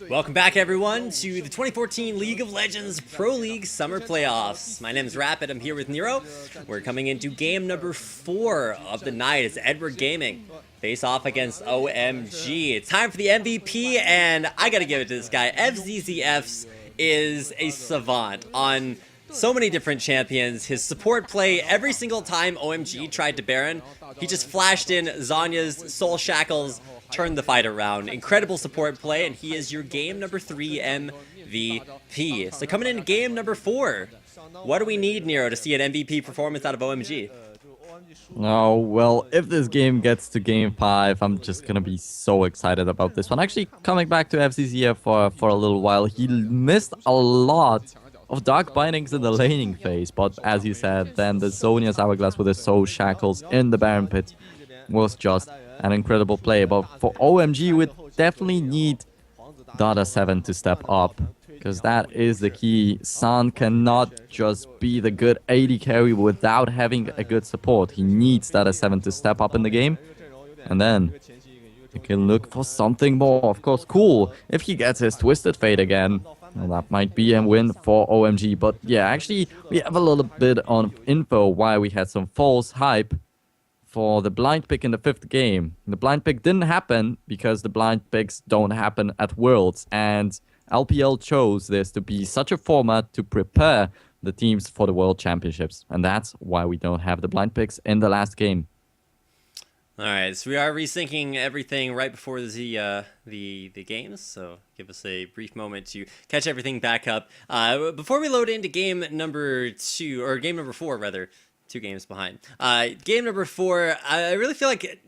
Welcome back, everyone, to the 2014 League of Legends Pro League Summer Playoffs. My name is Rapid. I'm here with Nero. We're coming into game number 4 of the night. It's Edward Gaming face off against OMG. It's time for the MVP, and I gotta give it to this guy. FZZFs is a savant on so many different champions. His support play, every single time OMG tried to Baron, he just flashed in Zhonya's Soul Shackles, turned the fight around. Incredible support play, and he is your game number 3 MVP. So coming into game number 4, what do we need, Nero, to see an MVP performance out of OMG? Oh, well, if this game gets to game 5, I'm just gonna be so excited about this one. Actually, coming back to FCCF for a little while, he missed a lot of Dark Bindings in the laning phase, but as you said, then the Zhonya's Hourglass with the Soul Shackles in the Baron Pit was just an incredible play. But for OMG, we definitely need Dada 7 to step up, because that is the key. San cannot just be the good AD carry without having a good support. He needs Dada 7 to step up in the game, and then you can look for something more. Of course, cool if he gets his Twisted Fate again. Well, that might be a win for OMG. But yeah, actually, we have a little bit of info why we had some false hype for the blind pick in the 5th game. The blind pick didn't happen because the blind picks don't happen at Worlds. And LPL chose this to be such a format to prepare the teams for the World Championships. And that's why we don't have the blind picks in the last game. All right, so we are resyncing everything right before the games, so give us a brief moment to catch everything back up. Before we load into game number 2, or game number 4 rather, 2 games behind. Game number 4, I really feel like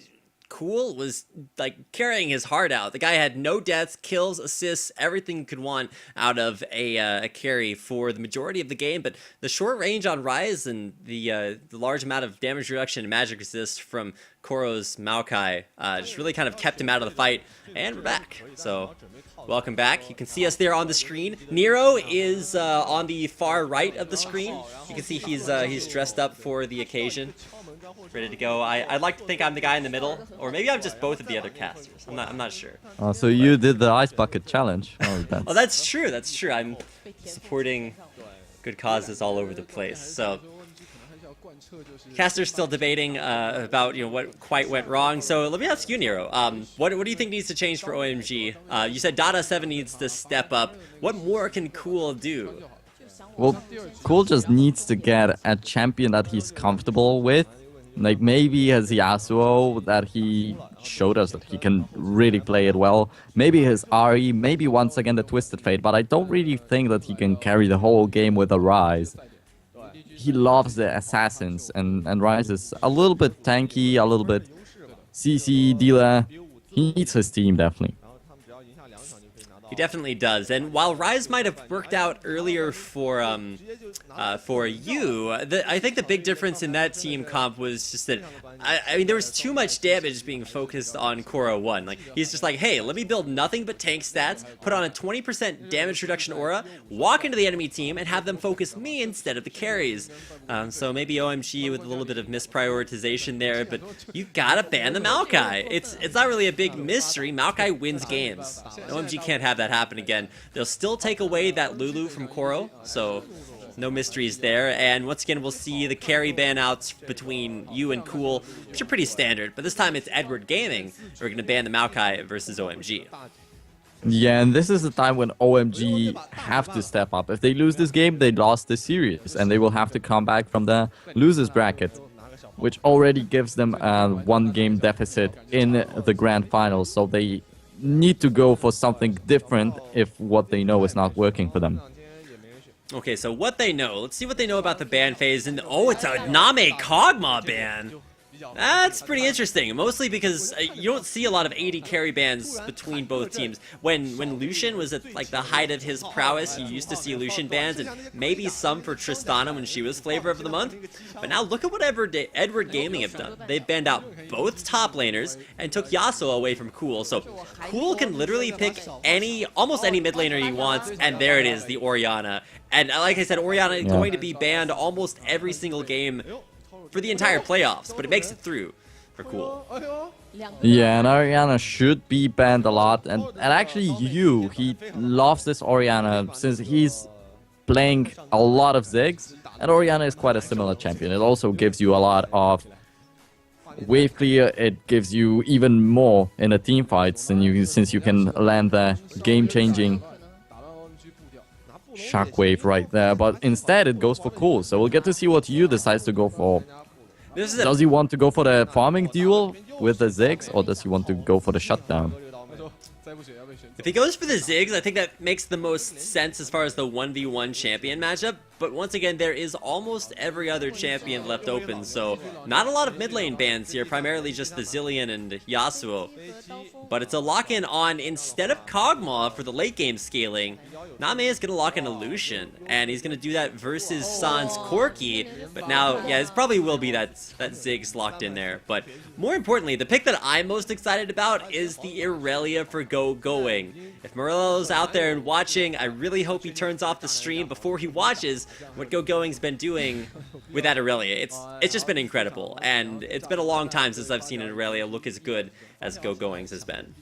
Cool was like carrying his heart out. The guy had no deaths, kills, assists, everything you could want out of a carry for the majority of the game. But the short range on Rise and the large amount of damage reduction and magic resist from Koro's Maokai just really kind of kept him out of the fight. And we're back. So welcome back. You can see us there on the screen. Nero is on the far right of the screen. You can see he's dressed up for the occasion, ready to go. I'd like to think I'm the guy in the middle, or maybe I'm just both of the other casters. I'm not sure. Oh, so you did the Ice Bucket Challenge. Oh, that's true. That's true. I'm supporting good causes all over the place. So casters still debating about what quite went wrong. So let me ask you, Nero. What do you think needs to change for OMG? You said Dada 7 needs to step up. What more can Cool do? Well, Cool just needs to get a champion that he's comfortable with. Like maybe his Yasuo, that he showed us that he can really play it well. Maybe his RE, maybe once again the Twisted Fate, but I don't really think that he can carry the whole game with a Rise. He loves the Assassins, and Rise is a little bit tanky, a little bit CC dealer. He needs his team, definitely. He definitely does. And while Rise might have worked out earlier for you, I think the big difference in that team comp was just that, I mean, there was too much damage being focused on Koro 1. Like, he's just like, hey, let me build nothing but tank stats, put on a 20% damage reduction aura, walk into the enemy team, and have them focus me instead of the carries. So maybe OMG with a little bit of misprioritization there, but you gotta ban the Maokai. It's not really a big mystery. Maokai wins games. OMG can't have that happen again. They'll still take away that Lulu from Koro, so no mysteries there. And once again, we'll see the carry ban outs between you and Cool, which are pretty standard. But this time it's Edward Gaming. We're going to ban the Maokai versus OMG. Yeah, and this is the time when OMG have to step up. If they lose this game, they lost the series, and they will have to come back from the losers bracket, which already gives them a 1-game deficit in the grand finals. So they need to go for something different if what they know is not working for them. Okay, so what they know. Let's see what they know about the ban phase. And oh, it's a Name Kog'Maw ban. That's pretty interesting, mostly because you don't see a lot of AD carry bans between both teams. When Lucian was at like the height of his prowess, you used to see Lucian bans, and maybe some for Tristana when she was flavor of the month. But now look at what Edward Gaming have done. They've banned out both top laners and took Yasuo away from Cool. So Cool can literally pick almost any mid laner he wants, and there it is, the Orianna. And like I said, Orianna is going to be banned almost every single game for the entire playoffs, but it makes it through. are cool. Yeah, and Oriana should be banned a lot. And actually, he loves this Oriana since he's playing a lot of Ziggs. And Oriana is quite a similar champion. It also gives you a lot of wave clear. It gives you even more in the team fights, since you can land the game-changing shockwave right there. But instead, it goes for cool. So we'll get to see what Yu decides to go for. Does he want to go for the farming duel with the Ziggs, or does he want to go for the shutdown? If he goes for the Ziggs, I think that makes the most sense as far as the 1v1 champion matchup. But once again, there is almost every other champion left open, so not a lot of mid lane bans here, primarily just the Zilean and Yasuo. But it's a lock-in on, instead of Kog'Maw for the late game scaling, Name is going to lock in a Lucian, and he's going to do that versus San's Corki. But now, yeah, it probably will be that Ziggs locked in there. But more importantly, the pick that I'm most excited about is the Irelia for Going. If Morello's out there and watching, I really hope he turns off the stream before he watches what Going's been doing with that Irelia. It's just been incredible, and it's been a long time since I've seen an Irelia look as good as Going's has been.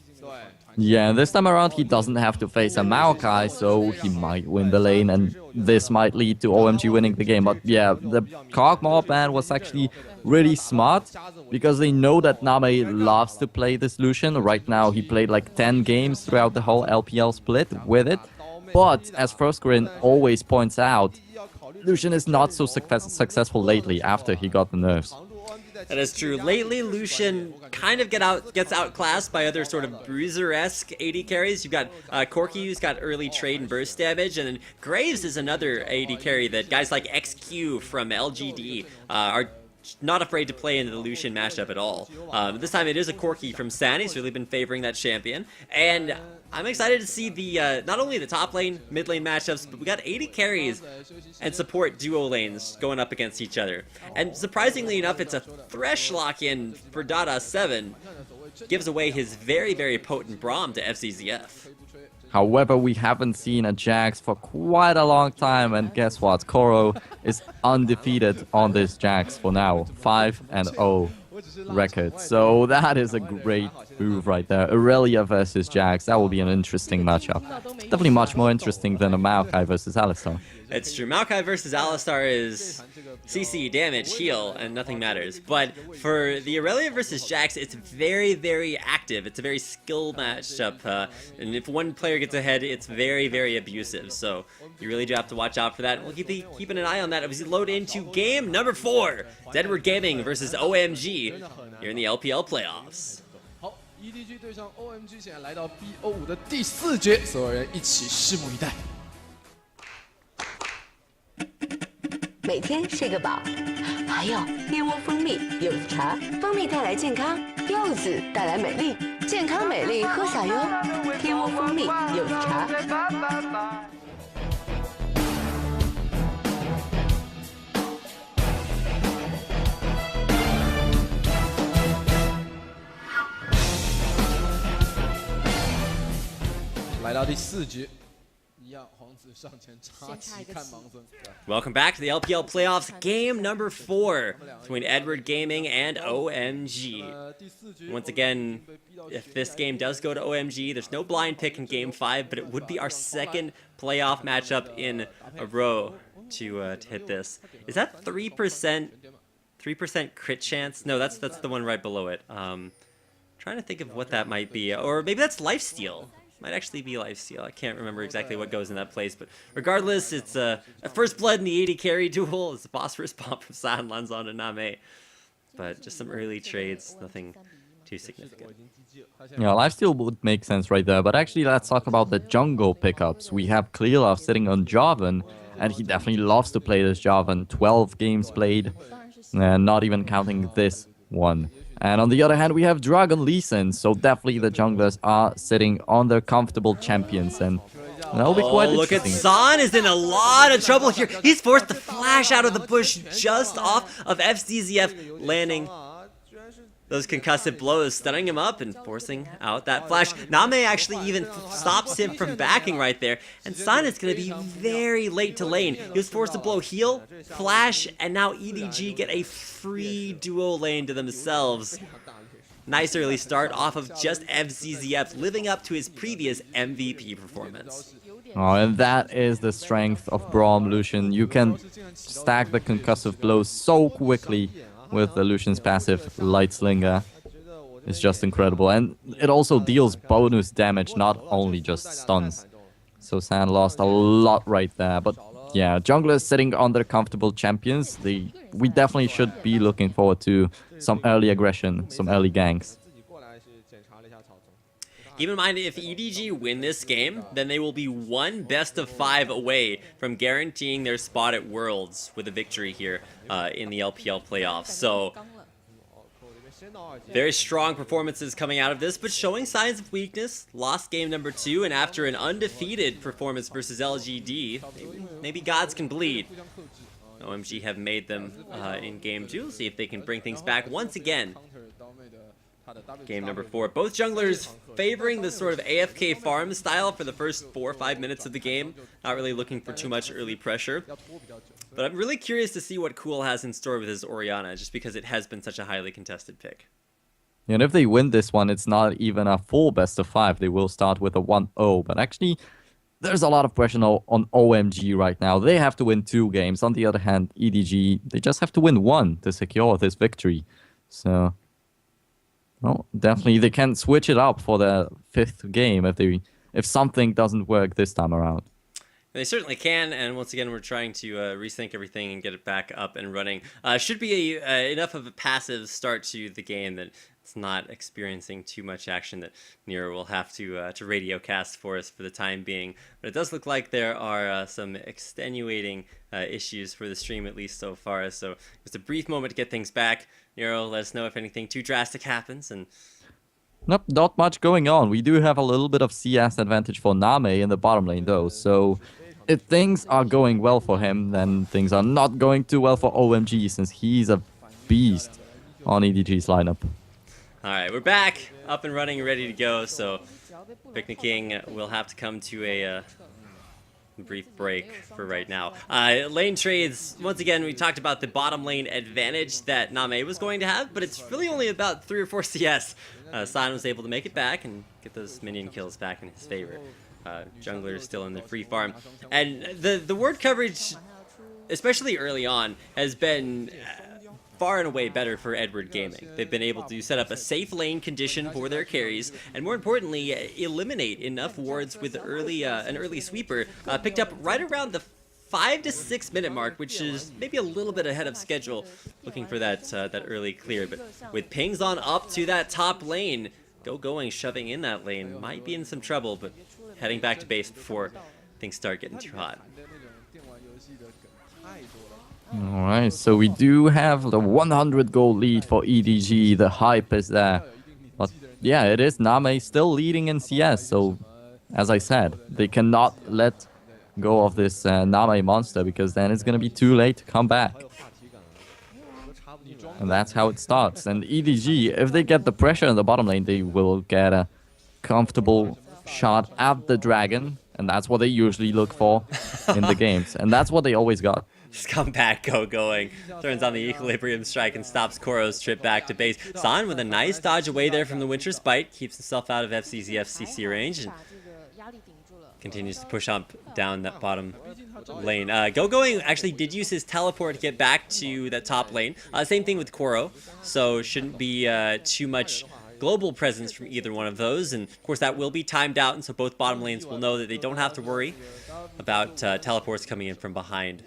Yeah, this time around he doesn't have to face a Maokai, so he might win the lane, and this might lead to OMG winning the game. But yeah, the Kog'Maw ban was actually really smart, because they know that Name loves to play this Lucian. Right now he played like 10 games throughout the whole LPL split with it. But as Firstgrin always points out, Lucian is not so successful lately after he got the nerfs. That is true. Lately, Lucian kind of gets outclassed by other sort of bruiser-esque AD carries. You've got Corki, who's got early trade and burst damage, and then Graves is another AD carry that guys like XQ from LGD are not afraid to play into the Lucian matchup at all. This time it is a Corki from San. He's really been favoring that champion, and I'm excited to see the not only the top lane, mid lane matchups, but we got 80 carries and support duo lanes going up against each other. And surprisingly enough, it's a Thresh lock-in for Dada 7. Gives away his very, very potent Braum to FCZF. However, we haven't seen a Jax for quite a long time, and guess what? Koro is undefeated on this Jax for now. 5-0 record. So that is a great move right there. Irelia versus Jax. That will be an interesting matchup. Definitely much more interesting than a Maokai versus Alistar. It's true. Maokai versus Alistar is CC, damage, heal, and nothing matters. But for the Irelia versus Jax, it's very, very active. It's a very skill matchup. And if one player gets ahead, it's very, very abusive. So you really do have to watch out for that. We'll keeping an eye on that as we load into game number 4. It's Edward Gaming versus OMG here in the LPL playoffs. EDG 对上 OMG 现在来到 BO5 的第4节，所有人一起拭目以待。每天睡个饱，还有燕窝蜂蜜柚子茶，蜂蜜带来健康，柚子带来美丽，健康美丽喝啥哟？燕窝蜂蜜柚子茶。来到第4节，一样皇子上前插旗看盲僧。Welcome back to the LPL playoffs, game number 4 between Edward Gaming and OMG. Once again, if this game does go to OMG, there's no blind pick in game 5, but it would be our second playoff matchup in a row to hit this. Is that 3%? 3% crit chance? No, that's the one right below it. Trying to think of what that might be, or maybe that's lifesteal. Might actually be lifesteal. I can't remember exactly what goes in that place, but regardless, it's a first blood in the 80 carry duel. It's a phosphorus bomb from San lands on to Name, but just some early trades, nothing too significant. Yeah, lifesteal would make sense right there, but actually let's talk about the jungle pickups. We have Clearlove sitting on Jarvan, and he definitely loves to play this Jarvan. 12 games played, not even counting this one. And on the other hand, we have Dragon Lee Sin, so definitely the junglers are sitting on their comfortable champions, and that'll be quite interesting. Look at San is in a lot of trouble here. He's forced to flash out of the bush just off of FCZF, landing those concussive blows, stunning him up and forcing out that flash. Name actually even stops him from backing right there, and San is going to be very late to lane. He was forced to blow heal, flash, and now EDG get a free duo lane to themselves. nice early start off of just FZZF living up to his previous MVP performance. Oh, and that is the strength of Braum Lucian. You can stack the concussive blows so quickly with the Lucian's passive Light Slinger. It's just incredible. And it also deals bonus damage, not only just stuns. So San lost a lot right there. But yeah, junglers sitting on their comfortable champions, we definitely should be looking forward to some early aggression, some early ganks. Keep in mind, if EDG win this game, then they will be one best of 5 away from guaranteeing their spot at Worlds with a victory here in the LPL playoffs. So, very strong performances coming out of this, but showing signs of weakness. Lost game number 2, and after an undefeated performance versus LGD, maybe gods can bleed. OMG have made them in game 2. See if they can bring things back once again. Game number 4. Both junglers favoring the sort of AFK farm style for the first 4 or 5 minutes of the game. Not really looking for too much early pressure. But I'm really curious to see what Cool has in store with his Orianna, just because it has been such a highly contested pick. And if they win this one, it's not even a full best of 5. They will start with a 1-0. But actually, there's a lot of pressure on OMG right now. They have to win 2 games. On the other hand, EDG, they just have to win 1 to secure this victory. So, well, definitely they can switch it up for the 5th game if something doesn't work this time around. They certainly can, and once again, we're trying to resync everything and get it back up and running. Should be enough of a passive start to the game that it's not experiencing too much action that Nero will have to radio cast for us for the time being. But it does look like there are some extenuating issues for the stream, at least so far. So just a brief moment to get things back. Nero, let us know if anything too drastic happens. And nope, not much going on. We do have a little bit of CS advantage for Name in the bottom lane, though. So if things are going well for him, then things are not going too well for OMG, since he's a beast on EDG's lineup. all right, we're back, up and running, ready to go. So Picnic King will have to come to a brief break for right now. Lane trades, once again, we talked about the bottom lane advantage that Name was going to have, but it's really only about 3 or 4 CS. San was able to make it back and get those minion kills back in his favor. Jungler is still in the free farm. And the ward coverage, especially early on, has been far and away better for Edward Gaming. They've been able to set up a safe lane condition for their carries, and more importantly, eliminate enough wards with an early sweeper, picked up right around the 5 to 6 minute mark, which is maybe a little bit ahead of schedule, looking for that early clear. But with pings on up to that top lane, going, shoving in that lane, might be in some trouble, but heading back to base before things start getting too hot. Alright, so we do have the 100 goal lead for EDG. The hype is there. But yeah, it is Name still leading in CS. So, as I said, they cannot let go of this Name monster, because then it's going to be too late to come back. And that's how it starts. And EDG, if they get the pressure in the bottom lane, they will get a comfortable shot at the dragon. And that's what they usually look for in the games. And that's what they always got. Just come back, going. Turns on the equilibrium strike and stops Koro's trip back to base. San with a nice dodge away there from the Winter's Bite. Keeps himself out of FCZF CC range. And continues to push up down that bottom lane. Going actually did use his teleport to get back to that top lane. Same thing with Koro. So shouldn't be too much global presence from either one of those. And of course that will be timed out. And so both bottom lanes will know that they don't have to worry about teleports coming in from behind.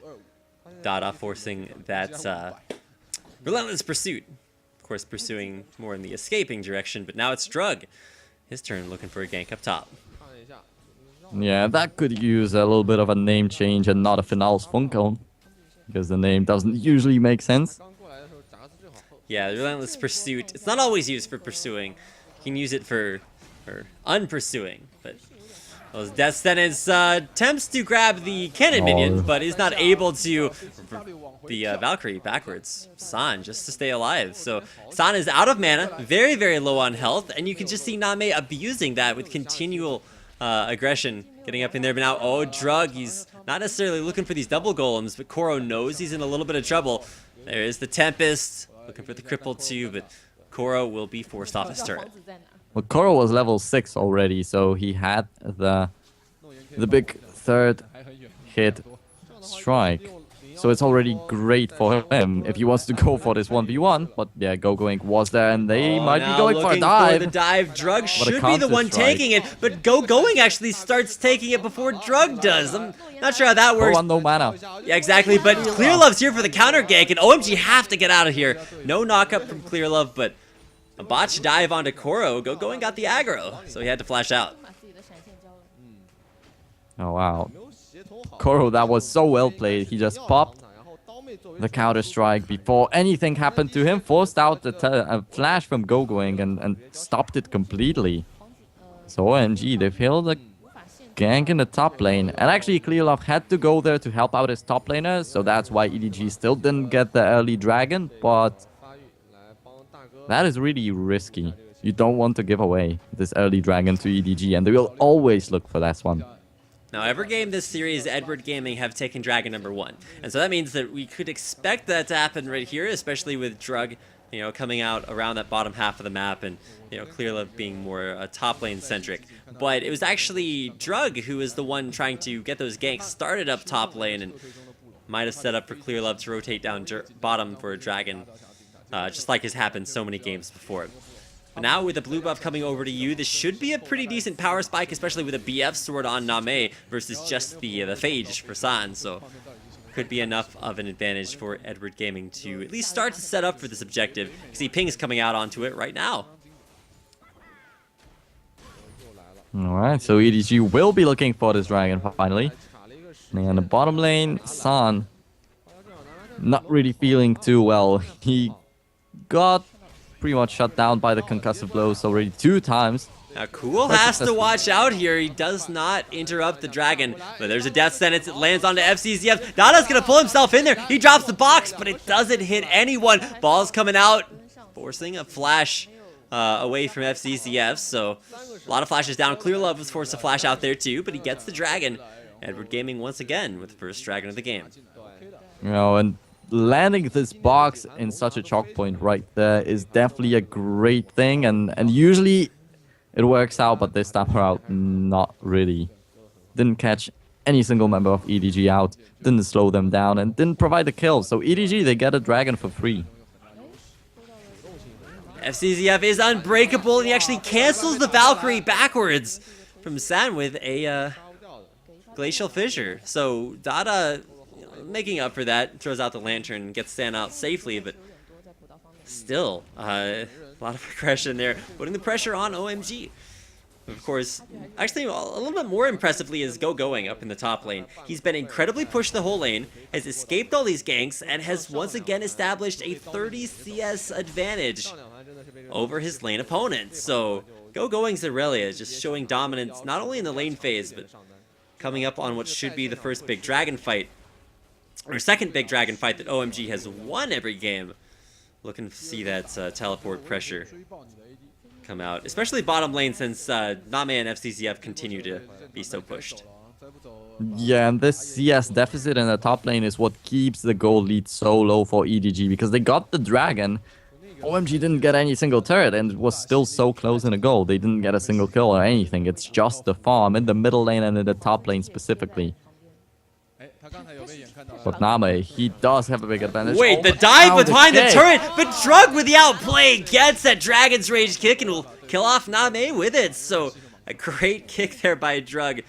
Dada forcing that relentless pursuit. Of course, pursuing more in the escaping direction, but now it's Drug. His turn looking for a gank up top. Yeah, that could use a little bit of a name change and not a Finals Funkon, because the name doesn't usually make sense. Yeah, the relentless pursuit. It's not always used for pursuing. You can use it for unpursuing, but those Death Sentence attempts to grab the cannon minion, but is not able to the Valkyrie backwards. San just to stay alive. So San is out of mana, very, very low on health, and you can just see Name abusing that with continual aggression, getting up in there. But now, Drug, he's not necessarily looking for these double golems, but Koro knows he's in a little bit of trouble. There is the Tempest, looking for the cripple too, but Koro will be forced off his turret. Well, Koro was level 6 already, so he had the big third hit strike. So it's already great for him if he wants to go for this 1v1. But yeah, GoGoing was there, and they might be Now going for a looking dive. For the dive. Drug What a should be the counter one strike. taking it, but GoGoing actually starts taking it before Drug does. I'm not sure how that works. Oh, no mana. Yeah, exactly, but Clearlove's here for the counter gank, and OMG have to get out of here. No knockup from Clearlove, but a botch dive onto Koro. GoGoing got the aggro, so he had to flash out. Oh, wow. Koro, that was so well played. He just popped the counter strike before anything happened to him, forced out the flash from GoGoing and stopped it completely. So OMG, they failed the gank in the top lane. And actually, Clearlove had to go there to help out his top laner, so that's why EDG still didn't get the early dragon, but that is really risky. You don't want to give away this early dragon to EDG, and they will always look for that one. Now, every game this series, Edward Gaming have taken Dragon number 1. And so that means that we could expect that to happen right here, especially with Drug, you know, coming out around that bottom half of the map and, you know, Clearlove being more top lane centric. But it was actually Drug who was the one trying to get those ganks started up top lane and might have set up for Clearlove to rotate down bottom for a Dragon, just like has happened so many games before. Now with the blue buff coming over to you, this should be a pretty decent power spike, especially with a BF sword on Name versus just the Phage for San. So could be enough of an advantage for Edward Gaming to at least start to set up for this objective. You see Ping's coming out onto it right now. Alright, so EDG will be looking for this dragon finally. And in the bottom lane, San not really feeling too well. He got pretty much shut down by the concussive blows already 2 times. Now Cool has to watch out here. He does not interrupt the dragon, but there's a death sentence. It lands onto FCZF. Dada's gonna pull himself in there. He drops the box, but it doesn't hit anyone. Ball's coming out, forcing a flash away from FCZF. So a lot of flashes down. Clearlove was forced to flash out there too, but he gets the dragon. Edward Gaming once again with the first dragon of the game. You know, and landing this box in such a choke point right there is definitely a great thing, and usually it works out, but this time around, not really. Didn't catch any single member of EDG out, didn't slow them down, and didn't provide a kill. So EDG, they get a dragon for free. FCZF is unbreakable, and he actually cancels the Valkyrie backwards from San with a Glacial Fissure. So Dada making up for that, throws out the lantern and gets San out safely, but still, a lot of aggression there, putting the pressure on OMG. Of course, actually, a little bit more impressively is GoGoing up in the top lane. He's been incredibly pushed the whole lane, has escaped all these ganks, and has once again established a 30 CS advantage over his lane opponent. So, GoGoing's Aurelia is just showing dominance not only in the lane phase, but coming up on what should be the first big dragon fight, or second big dragon fight that OMG has won every game. Looking to see that teleport pressure come out, especially bottom lane, since Name and FCZF continue to be so pushed. Yeah, and this CS deficit in the top lane is what keeps the goal lead so low for EDG, because they got the dragon. OMG didn't get any single turret and was still so close in a goal. They didn't get a single kill or anything. It's just the farm in the middle lane and in the top lane specifically. But Name, he does have a big advantage. Wait, the but dive now behind the kick. turret, but Drug with the outplay gets that Dragon's Rage kick and will kill off Name with it. So a great kick there by Drug,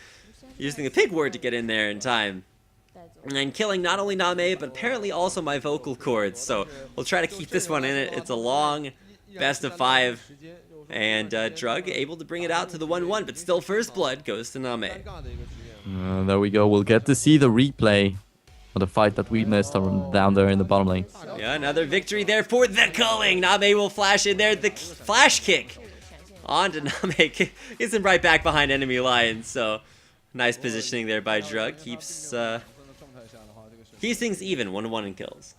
using the pig word to get in there in time. And then killing not only Name, but apparently also my vocal cords. So we'll try to keep this one in it. It's a long best of 5. And Drug able to bring it out to the 1-1, but still first blood goes to Name. There we go. We'll get to see the replay of the fight that we missed down there in the bottom lane. Yeah, another victory there for the culling. Name will flash in there. The flash kick onto Name. Gets him right back behind enemy line. So nice positioning there by Drug. Keeps things even, 1-1 in kills.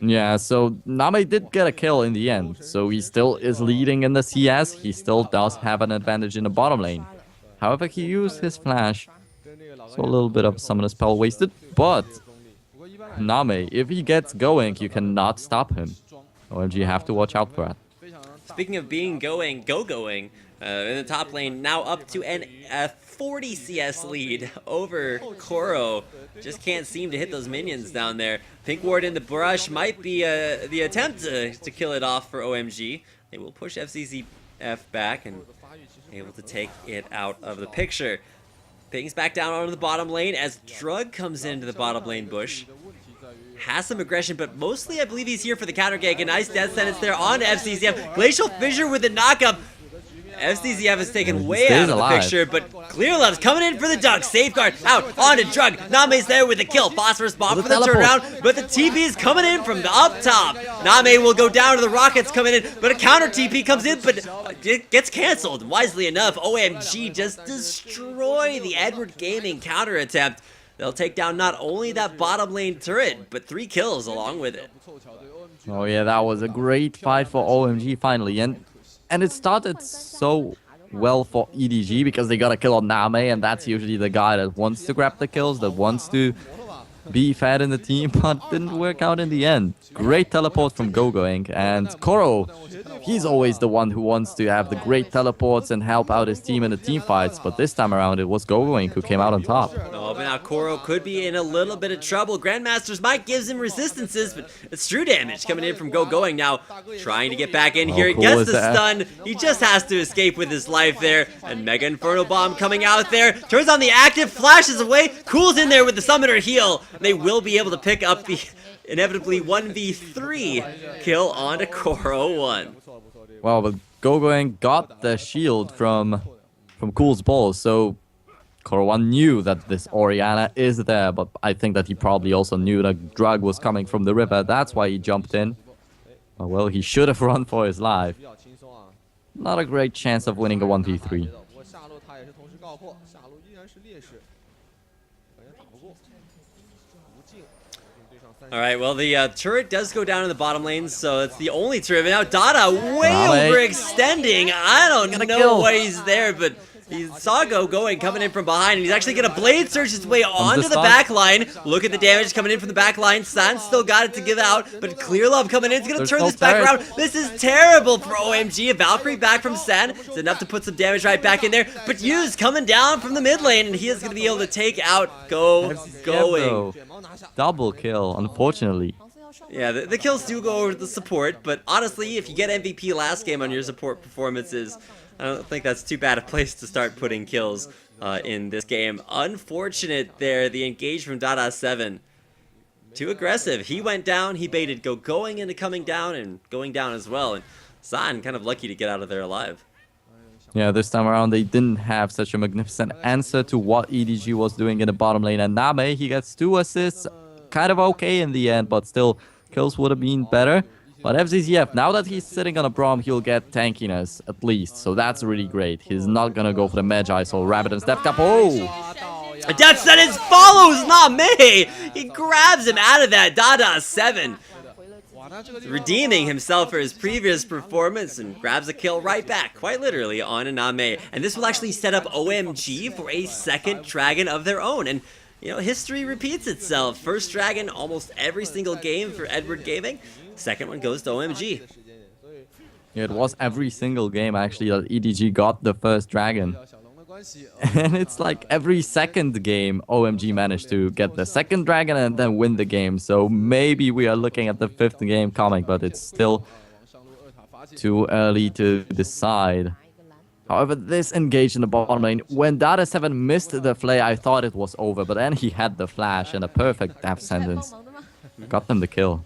Yeah, so Name did get a kill in the end. So he still is leading in the CS. He still does have an advantage in the bottom lane. However, he used his flash. So a little bit of summoner spell wasted, but Name, if he gets going, you cannot stop him. OMG, you have to watch out for that. speaking of being going, in the top lane, now up to a 40 CS lead over Koro. Just can't seem to hit those minions down there. Pink Ward in the brush might be the attempt to kill it off for OMG. They will push FCZF back and able to take it out of the picture. Pings back down onto the bottom lane as Drug comes into the bottom lane bush. Has some aggression, but mostly I believe he's here for the counter gank. A nice death sentence there on FCZF. Glacial Fissure with the knockup. FCZF is taken way out of the picture, but Clear Love's coming in for the dunk. Safeguard out onto Drug. Name's there with the kill. Phosphorus bomb for the turnaround, but the TP is coming in from the up top. Name will go down to the Rockets coming in, but a counter TP comes in, but it gets canceled. Wisely enough, OMG just destroy the Edward Gaming counter attempt. They'll take down not only that bottom lane turret, but 3 kills along with it. Oh yeah, that was a great fight for OMG finally, and it started so well for EDG because they got a kill on Name, and that's usually the guy that wants to grab the kills, that wants to be fed in the team, but didn't work out in the end. Great teleport from Gogoing, and Koro, he's always the one who wants to have the great teleports and help out his team in the team fights, but this time around it was Gogoing who came out on top. Oh, but now Koro could be in a little bit of trouble. Grandmaster's Might gives him resistances, but it's true damage coming in from Gogoing now. Trying to get back in here, cool gets the stun. He just has to escape with his life there. And Mega Inferno Bomb coming out there. Turns on the active, flashes away, cools in there with the Summoner heal. They will be able to pick up the inevitably 1v3 kill onto Koro 1. Well, but Gogoing got the shield from Cool's ball, so Koro 1 knew that this Orianna is there, but I think that he probably also knew that Drug was coming from the river. That's why he jumped in. Well, he should have run for his life. Not a great chance of winning a 1v3. Alright, well, the turret does go down in the bottom lane, so it's the only turret. Now, Dada way overextending. I don't know why he's there, but he saw Gogoing coming in from behind, and he's actually going to blade search his way onto the back line. Look at the damage coming in from the back line. San still got it to give out, but Clear Love coming in is going to turn this back around. This is terrible for OMG. A Valkyrie back from San. It's enough to put some damage right back in there, but Yu's coming down from the mid lane, and he is going to be able to take out Gogoing. Double kill, unfortunately. Yeah, the kills do go over to the support, but honestly, if you get MVP last game on your support performances, I don't think that's too bad a place to start putting kills in this game. Unfortunate there, the engage from Dada 7. Too aggressive. He went down, he baited Gogoing into coming down and going down as well, and San kind of lucky to get out of there alive. Yeah, this time around they didn't have such a magnificent answer to what EDG was doing in the bottom lane, and Name, he gets 2 assists, kind of okay in the end, but still, kills would have been better. But FCZF, now that he's sitting on a Braum, he'll get tankiness, at least, so that's really great. He's not gonna go for the Magi, so Rabbit and Step Cap, A death sentence follows Name! He grabs him out of that, Dada 7. Redeeming himself for his previous performance and grabs a kill right back, quite literally, on a Name. And this will actually set up OMG for a second dragon of their own. And, you know, history repeats itself. First dragon almost every single game for Edward Gaming. Second one goes to OMG. Yeah, it was every single game, actually, that EDG got the first dragon. And it's like every second game, OMG managed to get the second dragon and then win the game. So maybe we are looking at the 5th game coming, but it's still too early to decide. However, this engage in the bottom lane, when Dada 7 missed the flay, I thought it was over, but then he had the flash and a perfect death sentence. Got them the kill.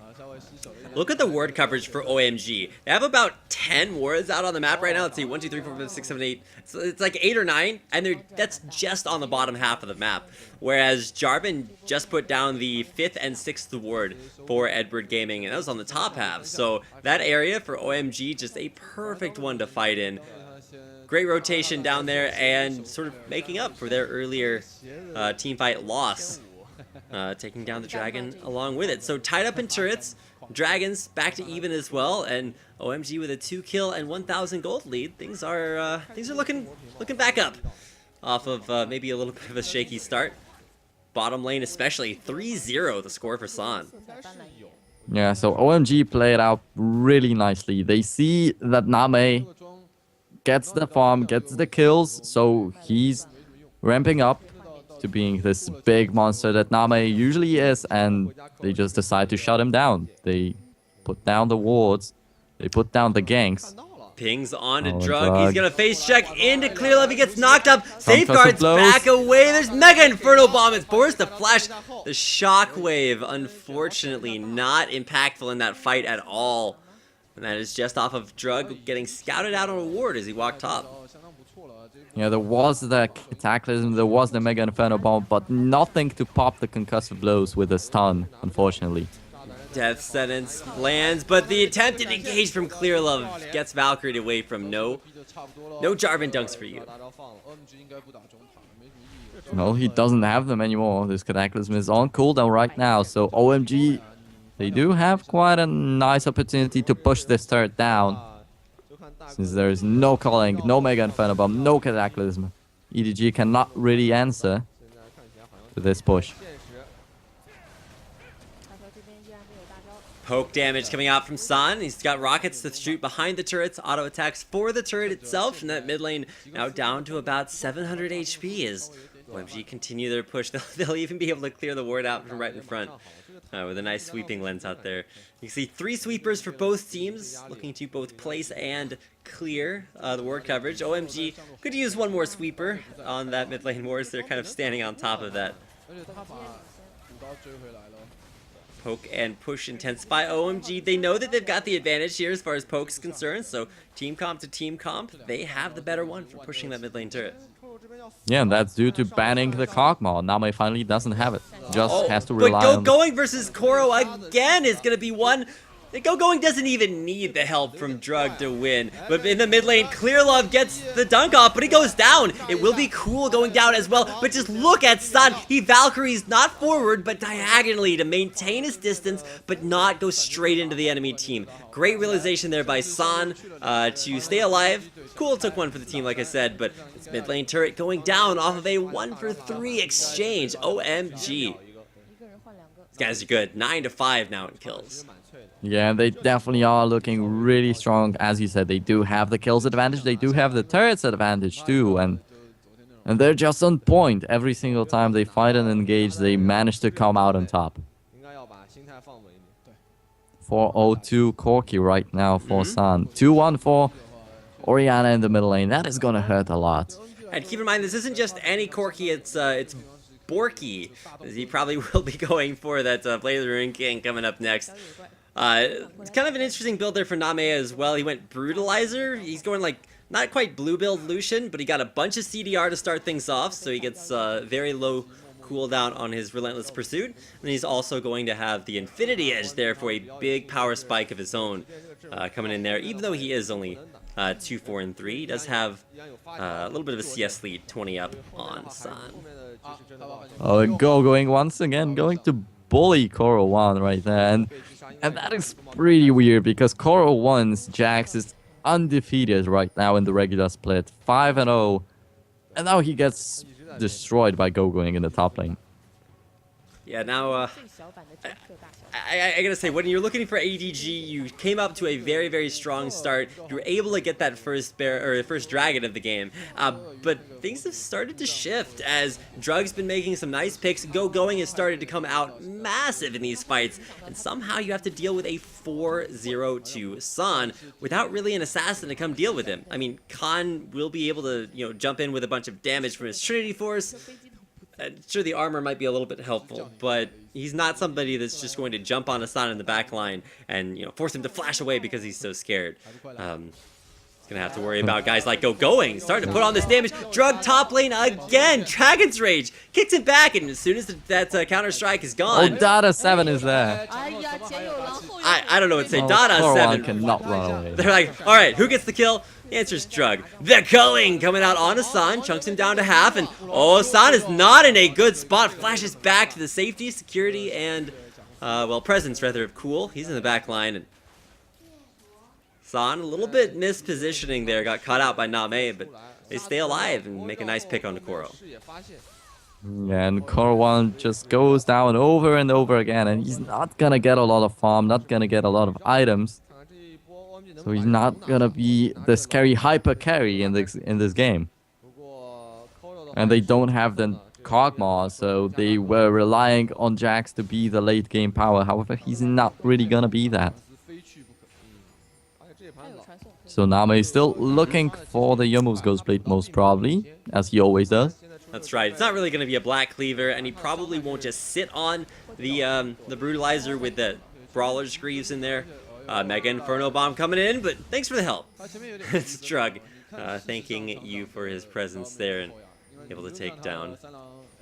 Look at the ward coverage for OMG. They have about 10 wards out on the map right now. Let's see, 1, 2, 3, 4, 5, 6, 7, 8. So it's like 8 or 9, and that's just on the bottom half of the map. Whereas Jarvan just put down the 5th and 6th ward for Edward Gaming, and that was on the top half. So that area for OMG, just a perfect one to fight in. Great rotation down there, and sort of making up for their earlier teamfight loss. Taking down the dragon along with it. So tied up in turrets. Dragons back to even as well, and OMG with a 2-kill and 1,000 gold lead. Things are looking back up off of maybe a little bit of a shaky start. Bottom lane especially, 3-0 the score for San. Yeah, so OMG played out really nicely. They see that Name gets the farm, gets the kills, so he's ramping up to being this big monster that Name usually is, and they just decide to shut him down. They put down the wards, they put down the ganks. Pings on to Oh, Drug. Drug. He's gonna face check into Clear Love. He gets knocked up. Safeguards blows. back away. There's Mega Inferno Bomb. It's forced to flash. The Shockwave, unfortunately, not impactful in that fight at all. And that is just off of Drug getting scouted out on a ward as he walked top. Yeah, there was the Cataclysm, there was the Mega Inferno Bomb, but nothing to pop the concussive blows with a stun, unfortunately. Death sentence lands, but the attempted engage from Clear Love gets Valkyrie away from no Jarvan dunks for you. No, he doesn't have them anymore. This Cataclysm is on cooldown right now, so OMG, they do have quite a nice opportunity to push this turret down. Since there is no calling, no Mega Inferno Bomb, no Cataclysm, EDG cannot really answer to this push. Poke damage coming out from San. He's got rockets to shoot behind the turrets, auto attacks for the turret itself, and that mid lane now down to about 700 HP as OMG continue their push. They'll even be able to clear the ward out from right in front with a nice sweeping lens out there. You can see 3 sweepers for both teams, looking to both place and clear the ward coverage. OMG could use one more sweeper on that mid lane wards. They're kind of standing on top of that. Poke and push intensify. OMG, they know that they've got the advantage here as far as Poke's concerned, so team comp to team comp, they have the better one for pushing that mid lane turret. Yeah, and that's due to banning the Kog'Maw. Name finally doesn't have it. Just has to rely on... But going versus Koro again is going to be one... Going doesn't even need the help from Drug to win. But in the mid lane, Clear Love gets the dunk off, but he goes down. It will be cool going down as well. But just look at San. He Valkyries not forward, but diagonally to maintain his distance, but not go straight into the enemy team. Great realization there by San to stay alive. Cool took one for the team, like I said, but it's mid lane turret going down off of a 1-for-3 exchange. OMG. These guys are good. 9-5 now in kills. Yeah, they definitely are looking really strong. As you said, they do have the kills advantage. They do have the turrets advantage too. And they're just on point. Every single time they fight and engage, they manage to come out on top. 4-0-2 Corki right now for San. 2-1 for Orianna in the middle lane. That is going to hurt a lot. And keep in mind, this isn't just any Corki, it's Borky, as he probably will be going for that Blade of the Ring King coming up next. It's kind of an interesting build there for Name as well. He went Brutalizer. He's going like, not quite blue build Lucian, but he got a bunch of CDR to start things off, so he gets very low cooldown on his Relentless Pursuit. And he's also going to have the Infinity Edge there for a big power spike of his own coming in there. Even though he is only 2, 4, and 3, he does have a little bit of a CS lead, 20 up on San. Oh, going once again, going to bully Koro 1 right there. And that is pretty weird because Koro 1's Jax is undefeated right now in the regular split. 5-0. And now he gets destroyed by Gogoing in the top lane. Yeah, now, I gotta say, when you're looking for EDG, you came up to a very, very strong start. You were able to get that first dragon of the game, but things have started to shift as Drug's been making some nice picks. Going has started to come out massive in these fights, and somehow you have to deal with a 4-0-2 San without really an assassin to come deal with him. I mean, Khan will be able to, jump in with a bunch of damage from his Trinity Force. Sure, the armor might be a little bit helpful, but he's not somebody that's just going to jump on a San in the back line and force him to flash away because he's so scared. He's gonna have to worry about guys like Going, starting to put on this damage. Drug top lane again. Dragon's Rage kicks it back, and as soon as that counter strike is gone, Dada 7 is there. I don't know what to say. Dada Koro 7 cannot run away. They're like, all right, who gets the kill? The answer's Drug. The culling coming out on San, chunks him down to half, and San is not in a good spot. Flashes back to the safety, security, and presence rather of Cool. He's in the back line, and San a little bit mispositioning there, got caught out by Name, but they stay alive and make a nice pick on Koro. And Corwan just goes down over and over again, and he's not gonna get a lot of farm, not gonna get a lot of items. So he's not gonna be the scary hyper carry in this game. And they don't have the Kog'Maw, so they were relying on Jax to be the late game power. However, he's not really gonna be that. So Name is still looking for the Youmuu's Ghostblade most probably, as he always does. That's right. It's not really going to be a Black Cleaver, and he probably won't just sit on the Brutalizer with the Brawler's Greaves in there. Mega Inferno Bomb coming in, but thanks for the help. It's Drug thanking you for his presence there and able to take down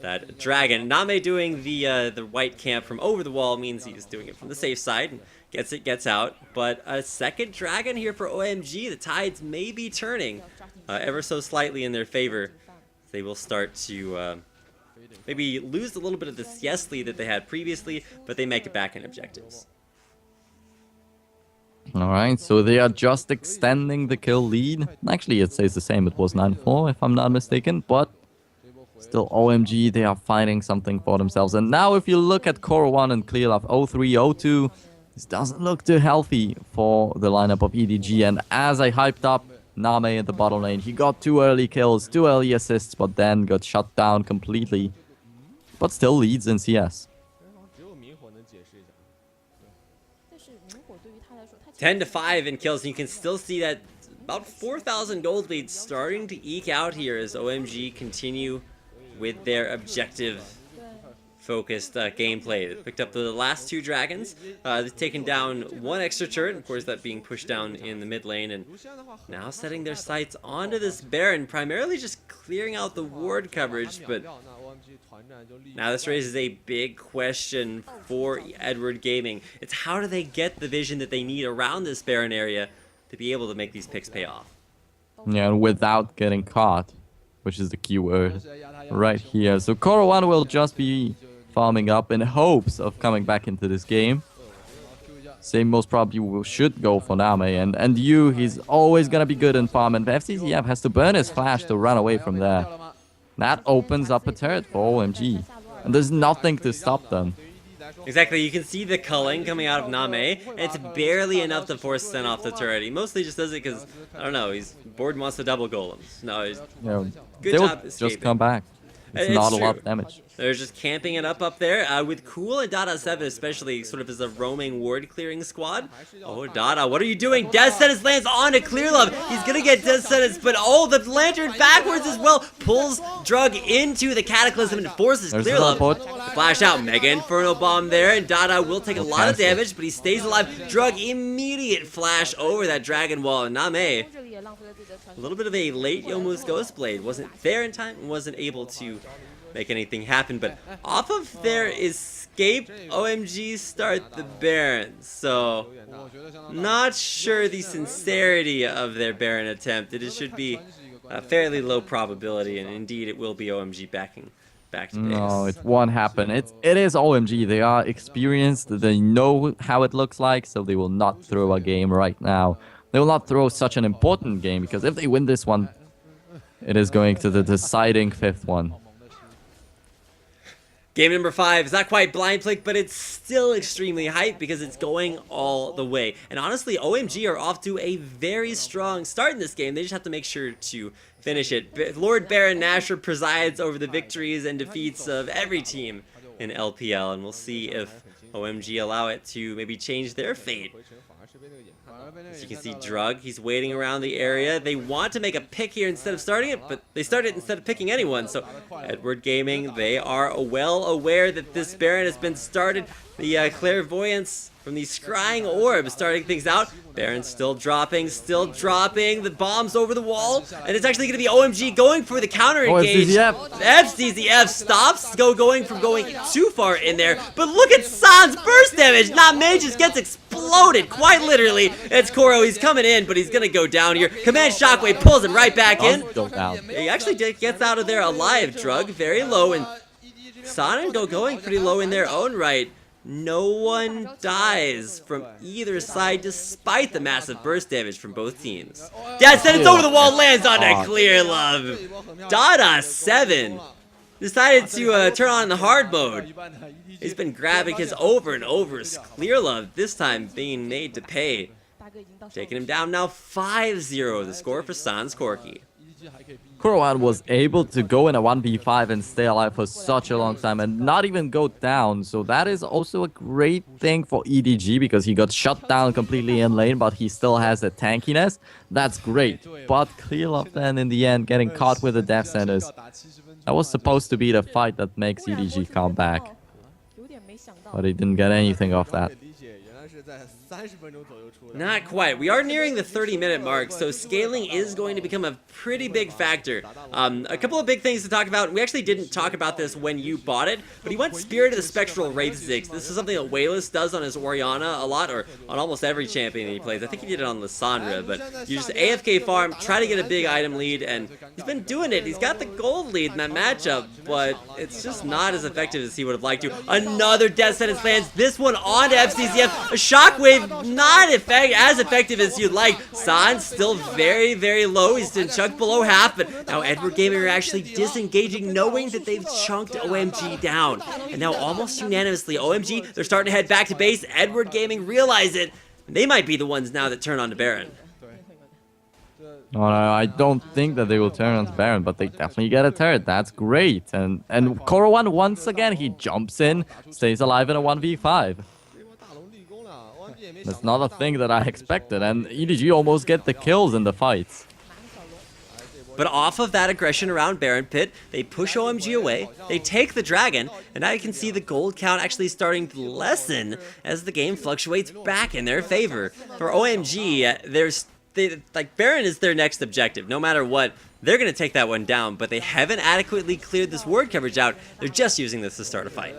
that dragon. Name doing the white camp from over the wall means he's doing it from the safe side and gets out. But a second dragon here for OMG. The tides may be turning ever so slightly in their favor. They will start to maybe lose a little bit of the CS lead that they had previously, but they make it back in objectives. Alright, so they are just extending the kill lead. Actually, it says the same. It was 9-4, if I'm not mistaken. But still, OMG, they are finding something for themselves. And now, if you look at Core 1 and Clearlove 0-3, 0-2, this doesn't look too healthy for the lineup of EDG. And as I hyped up Name in the bottom lane, he got 2 early kills, 2 early assists, but then got shut down completely. But still leads in CS. 10-5 in kills, and you can still see that about 4,000 gold leads starting to eke out here as OMG continue with their objective-focused gameplay. They picked up the last 2 dragons. They've taken down 1 extra turret, of course that being pushed down in the mid lane, and now setting their sights onto this Baron, primarily just clearing out the ward coverage, but now this raises a big question for Edward Gaming. It's how do they get the vision that they need around this Baron area to be able to make these picks pay off? Yeah, and without getting caught, which is the key word right here. So Core 1 will just be farming up in hopes of coming back into this game. Same most probably should go for Name, and you, he's always gonna be good in farm, and FCZF has to burn his flash to run away from there. That opens up a turret for OMG, and there's nothing to stop them. Exactly, you can see the culling coming out of Name, and it's barely enough to force Sen off the turret. He mostly just does it because, I don't know, he's bored and wants to double golems. No, he's good job escaping. Just come back. It's not true. A lot of damage. They're just camping it up there, with Cool and Dada 7 especially sort of as a roaming ward clearing squad. Oh, Dada, what are you doing? Death Sentence lands onto Clearlove. He's gonna get Death Sentence, but oh, the lantern backwards as well. Pulls Drug into the Cataclysm and forces Clearlove to flash out. Mega Inferno Bomb there, and Dada will take a lot of damage, but he stays alive. Drug immediate flash over that Dragon Wall, and Name, a little bit of a late Youmuu's Ghostblade. Wasn't there in time and wasn't able to make anything happen, but off of their escape, OMG start the Baron. So, not sure the sincerity of their Baron attempt. It should be a fairly low probability, and indeed it will be OMG backing back to base. No, it won't happen. It is OMG. They are experienced. They know how it looks like, so they will not throw a game right now. They will not throw such an important game, because if they win this one, it is going to the deciding 5th one. Game number 5 is not quite blind flick, but it's still extremely hype because it's going all the way. And honestly, OMG are off to a very strong start in this game. They just have to make sure to finish it. Lord Baron Nashor presides over the victories and defeats of every team in LPL, and we'll see if OMG allow it to maybe change their fate. As you can see, Drug, he's waiting around the area. They want to make a pick here instead of starting it, but they started instead of picking anyone. So Edward Gaming, they are well aware that this Baron has been started. The clairvoyance from the scrying orb starting things out. Baron's still dropping, the bombs over the wall, and it's actually going to be OMG going for the counter engage. FCZF stops going from going too far in there, but look at San's burst damage. Name just gets exploded, quite literally. It's Koro, he's coming in, but he's going to go down here. Command Shockwave pulls him right back in. He actually gets out of there alive. Drug very low, and San and going pretty low in their own right. No one dies from either side despite the massive burst damage from both teams. Death Sentence over the wall lands on a Clearlove. Dada 7 decided to turn on the hard mode. He's been grabbing his over and over. Clear Love, this time being made to pay. Taking him down now 5-0, the score for Sans Corki. Korowan was able to go in a 1v5 and stay alive for such a long time and not even go down. So that is also a great thing for EDG because he got shut down completely in lane, but he still has the tankiness. That's great. But Clearlove then in the end getting caught with the death sentence. That was supposed to be the fight that makes EDG come back. But he didn't get anything off that. Not quite. We are nearing the 30-minute mark, so scaling is going to become a pretty big factor. A couple of big things to talk about. We actually didn't talk about this when you bought it, but he went Spirit of the Spectral Wraith 6. This is something that Wayless does on his Orianna a lot, or on almost every champion that he plays. I think he did it on Lissandra, but you just AFK farm, try to get a big item lead, and he's been doing it. He's got the gold lead in that matchup, but it's just not as effective as he would have liked to. Another death sentence lands, this one on to FCZF. A shockwave, not as effective as you'd like. Sans still very, very low. He's been chunked below half, but now Edward Gaming are actually disengaging, knowing that they've chunked OMG down. And now almost unanimously, OMG, they're starting to head back to base. Edward Gaming realize it. They might be the ones now that turn on to Baron. No, I don't think that they will turn on to Baron, but they definitely get a turret. That's great. And Korowan, once again, he jumps in, stays alive in a 1v5. That's not a thing that I expected, and EDG almost get the kills in the fights. But off of that aggression around Baron Pit, they push OMG away, they take the dragon, and now you can see the gold count actually starting to lessen as the game fluctuates back in their favor. For OMG, Baron is their next objective. No matter what, they're going to take that one down, but they haven't adequately cleared this ward coverage out. They're just using this to start a fight.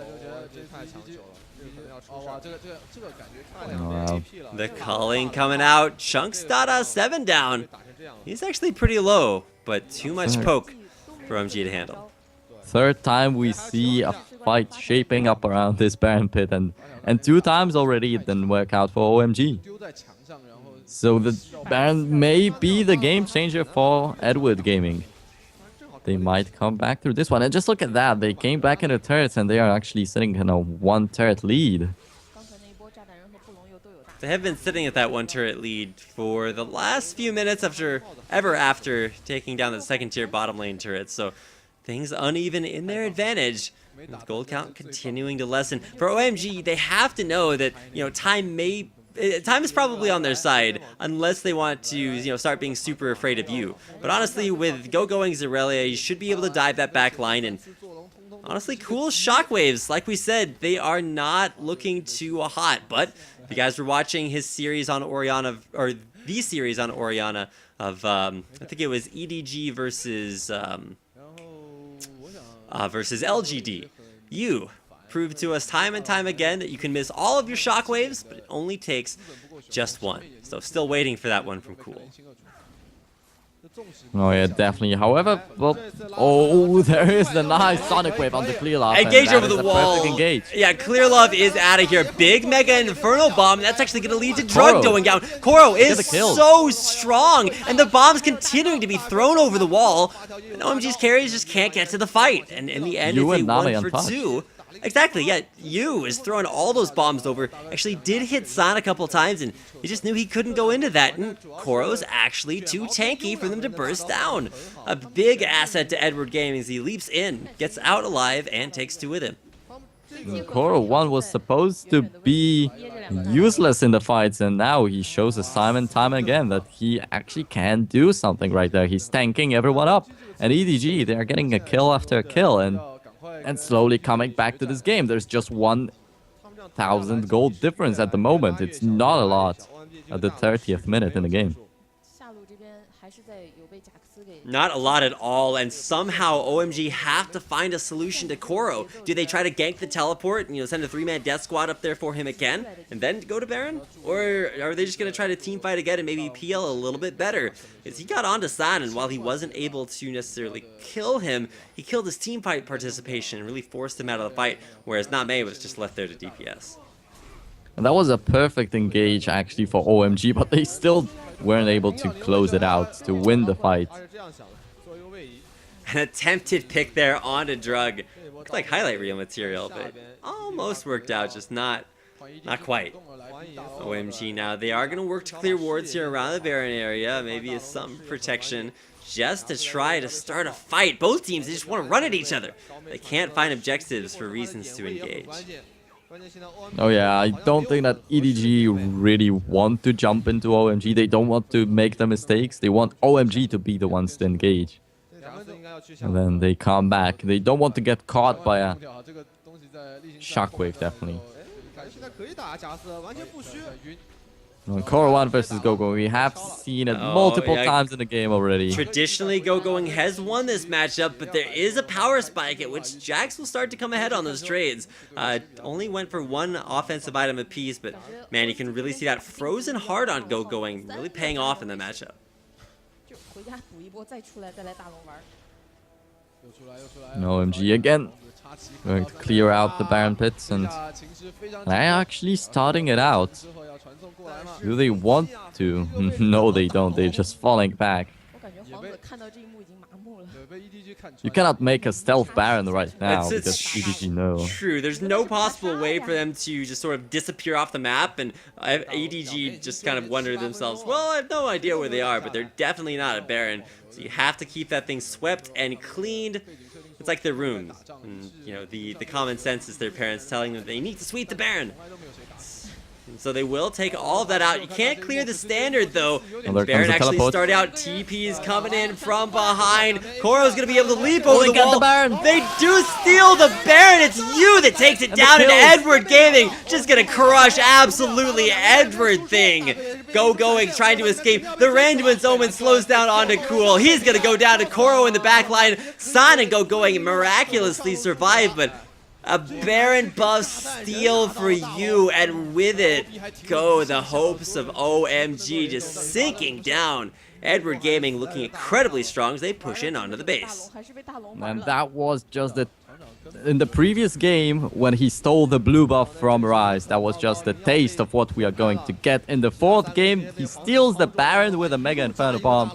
Wow. The calling coming out. Chunks Dada 7 down. He's actually pretty low, but too much poke for OMG to handle. Third time we see a fight shaping up around this Baron Pit, and 2 times already it didn't work out for OMG. So the Baron may be the game changer for Edward Gaming. They might come back through this one. And just look at that. They came back into turrets and they are actually sitting in a 1 turret lead. They have been sitting at that 1 turret lead for the last few minutes after taking down the 2nd tier bottom lane turret. So things uneven in their advantage. With gold count continuing to lessen. For OMG, they have to know that, time is probably on their side unless they want to, start being super afraid of you. But honestly, with going Zirelia, you should be able to dive that back line, and honestly, cool shockwaves. Like we said, they are not looking too hot. But if you guys were watching his series on Orianna, or the series on Orianna of, I think it was EDG versus LGD, you proved to us time and time again that you can miss all of your shockwaves, but it only takes just one. So still waiting for that one from Cool. Oh yeah, definitely. However, well, there is the nice Sonic Wave on the Clearlove. Engage over the wall. Engage. Yeah, Clearlove is out of here. Big Mega Inferno Bomb. That's actually going to lead to Drug going down. Koro is so strong, and the bomb's continuing to be thrown over the wall. And OMG's carries just can't get to the fight. And in the end, it's a 1-for-2. Exactly, yeah, Yu is throwing all those bombs over. Actually did hit San a couple times, and he just knew he couldn't go into that, and Koro's actually too tanky for them to burst down. A big asset to Edward Gaming as he leaps in, gets out alive, and takes 2 with him. Koro 1 was supposed to be useless in the fights, and now he shows us time and time again that he actually can do something right there. He's tanking everyone up, and EDG, they are getting a kill after a kill, and slowly coming back to this game. There's just 1,000 gold difference at the moment. It's not a lot at the 30th minute in the game. Not a lot at all, and somehow OMG have to find a solution to Koro. Do they try to gank the teleport and send a 3-man death squad up there for him again, and then go to Baron? Or are they just going to try to team fight again and maybe PL a little bit better? Because he got onto San, and while he wasn't able to necessarily kill him, he killed his team fight participation and really forced him out of the fight, whereas Name was just left there to DPS. And that was a perfect engage actually for OMG, but they still weren't able to close it out to win the fight. An attempted pick there onto Drug. Looked like highlight reel material, but almost worked out, just not quite. OMG now, they are going to work to clear wards here around the Baron area, maybe some protection, just to try to start a fight. Both teams, they just want to run at each other. They can't find objectives for reasons to engage. Oh yeah, I don't think that EDG really want to jump into OMG. They don't want to make the mistakes. They want OMG to be the ones to engage. And then they come back. They don't want to get caught by a shockwave, definitely. Koro1 versus GoGo, we have seen it multiple times in the game already. Traditionally, GoGoing has won this matchup, but there is a power spike at which Jax will start to come ahead on those trades. Only went for one offensive item apiece, but man, you can really see that frozen hard on GoGoing really paying off in the matchup. OMG again. Going to clear out the Baron pits, and they're actually starting it out. Do they want to? No, they don't. They're just falling back. You cannot make a stealth Baron right now because EDG know. True, there's no possible way for them to just sort of disappear off the map, and EDG just kind of wonder to themselves, well, I have no idea where they are, but they're definitely not a Baron. So you have to keep that thing swept and cleaned. It's like their rooms. And, you know, the common sense is their parents telling them they need to sweep the Baron. And so they will take all of that out. You can't clear the standard, though. And Baron actually started out. TP is coming in from behind. Koro's going to be able to leap over the wall. The Baron. They do steal the Baron. It's you that takes it down, and Edward Gaming just going to crush absolutely Edward thing. GoGoing, trying to escape. The Randuin's Omen slows down onto Cool. He's going to go down to Koro in the back line. San and GoGoing miraculously survive, but a Baron buff steal for you, and with it go the hopes of OMG just sinking down. Edward Gaming looking incredibly strong as they push in onto the base. And that was just the... In the previous game, when he stole the blue buff from Rise, that was just a taste of what we are going to get. In the fourth game, he steals the Baron with a Mega Inferno Bomb.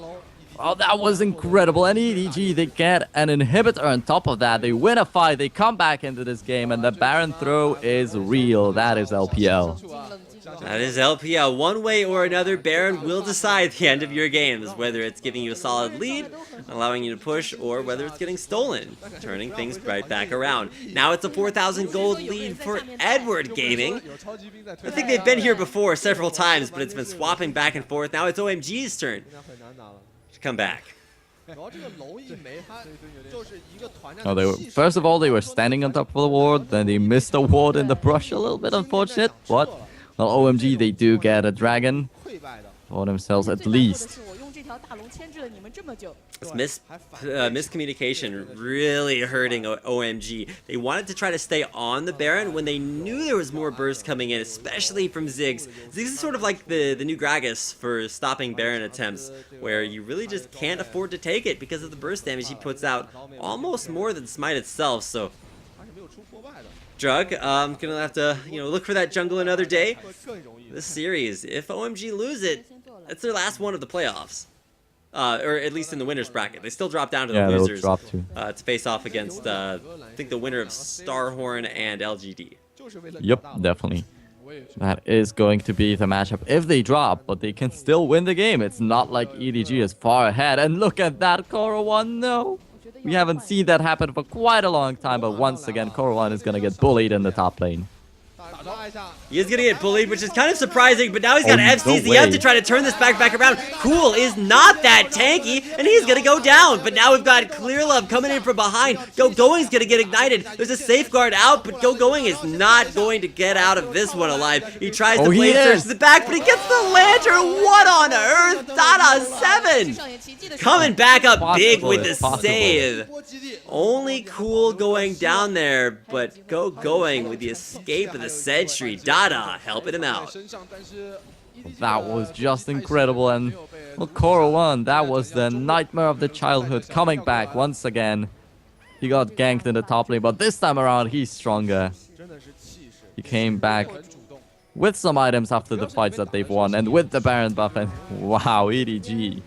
Oh, that was incredible. And EDG, they get an inhibitor on top of that. They win a fight, they come back into this game, and the Baron throw is real. That is LPL. That is LPL. One way or another, Baron will decide the end of your games, whether it's giving you a solid lead, allowing you to push, or whether it's getting stolen, turning things right back around. Now it's a 4,000 gold lead for Edward Gaming. I think they've been here before several times, but it's been swapping back and forth. Now it's OMG's turn to come back. Oh, they were, first of all, they were standing on top of the ward, then they missed the ward in the brush, a little bit unfortunate, but well, OMG, they do get a dragon for themselves at least. This miscommunication really hurting OMG. They wanted to try to stay on the Baron when they knew there was more burst coming in, especially from Ziggs. Ziggs is sort of like the new Gragas for stopping Baron attempts, where you really just can't afford to take it because of the burst damage he puts out, almost more than Smite itself. So Drug, I'm gonna have to, look for that jungle another day. This series, if OMG lose it, that's their last one of the playoffs. Or at least in the winner's bracket. They still drop down to the losers to face off against, I think, the winner of Starhorn and LGD. Yep, definitely. That is going to be the matchup if they drop, but they can still win the game. It's not like EDG is far ahead. And look at that, Koro1, no! We haven't seen that happen for quite a long time, but once again, Koro1 is going to get bullied in the top lane. He is going to get bullied, which is kind of surprising, but now he's got FCZF to try to turn this back around. Cool is not that tanky, and he's going to go down. But now we've got Clear Love coming in from behind. GoGoing's going to get ignited. There's a safeguard out, but GoGoing is not going to get out of this one alive. He tries to blade search the back, but he gets the lantern. What on earth? Dada 7 coming back up big with the save. Only Cool going down there, but GoGoing with the escape of the Sentry. Dada helping him out. That was just incredible, and well, Koro1, that was the nightmare of the childhood coming back once again. He got ganked in the top lane, but this time around he's stronger. He came back with some items after the fights that they've won, and with the Baron buff, and wow, EDG.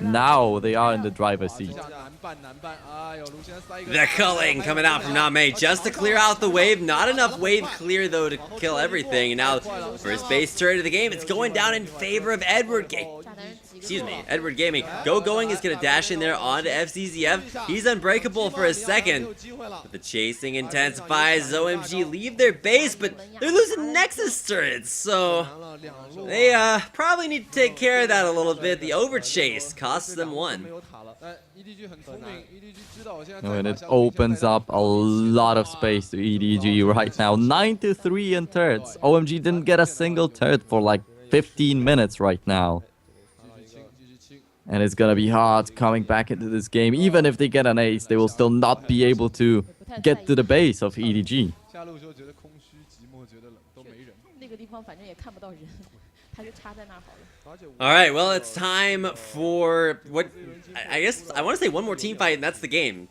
now they are in the driver's seat. The culling coming out from Name just to clear out the wave. Not enough wave clear, though, to kill everything. And now, first base turret of the game, it's going down in favor of Edward Gaming. Excuse me, Edward Gaming. Going is going to dash in there onto FCZF. He's unbreakable for a second. But the chasing intensifies. OMG leave their base, but they're losing Nexus turrets. So they probably need to take care of that a little bit. The overchase costs them 1. And it opens up a lot of space to EDG right now. 9-3 in turrets. OMG didn't get a single turret for like 15 minutes right now. And it's gonna be hard coming back into this game. Even if they get an ace, they will still not be able to get to the base of EDG. Alright, well, it's time for what I guess I want to say one more team fight, and that's the game.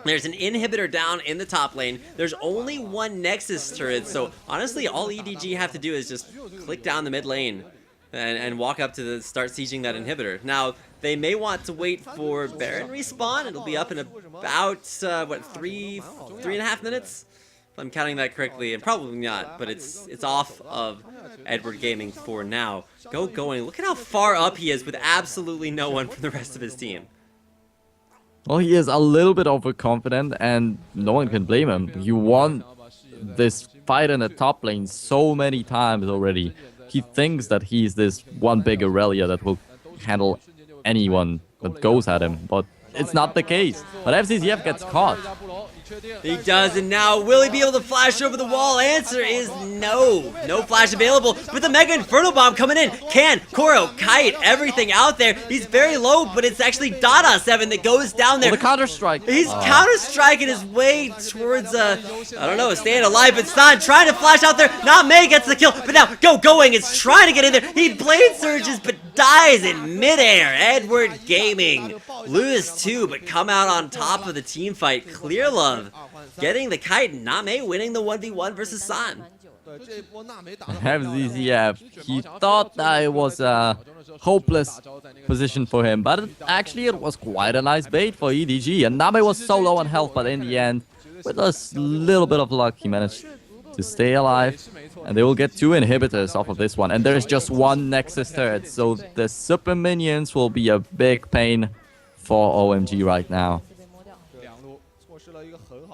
There's an inhibitor down in the top lane. There's only one Nexus turret, so honestly, all EDG have to do is just click down the mid lane and walk up to start sieging that inhibitor. Now, they may want to wait for Baron respawn. It'll be up in about, what, 3.5 minutes? If I'm counting that correctly, and probably not, but it's off of Edward Gaming for now. Going. Look at how far up he is with absolutely no one from the rest of his team. Well, he is a little bit overconfident, and no one can blame him. He won this fight in the top lane so many times already. He thinks that he's this one big Aurelia that will handle anyone that goes at him, but it's not the case. But FCZF gets caught. He does, and now will he be able to flash over the wall? Answer is no. No flash available, but the Mega Inferno Bomb coming in. Koro, Kite, everything out there. He's very low, but it's actually Dada 7 that goes down there. Oh, the counter-strike. He's counter-striking his way towards, I don't know, staying alive, but San trying to flash out there. Name gets the kill, but now Going is trying to get in there. He blade surges, but dies in midair. Edward Gaming lose 2, but come out on top of the team fight. Clear Love getting the kite, Name winning the 1v1 versus San. FCZF, he thought that it was a hopeless position for him, but actually it was quite a nice bait for EDG, and Name was so low on health, but in the end, with a little bit of luck, he managed to stay alive, and they will get 2 inhibitors off of this one, and there's just 1 Nexus turret, so the super minions will be a big pain for OMG right now.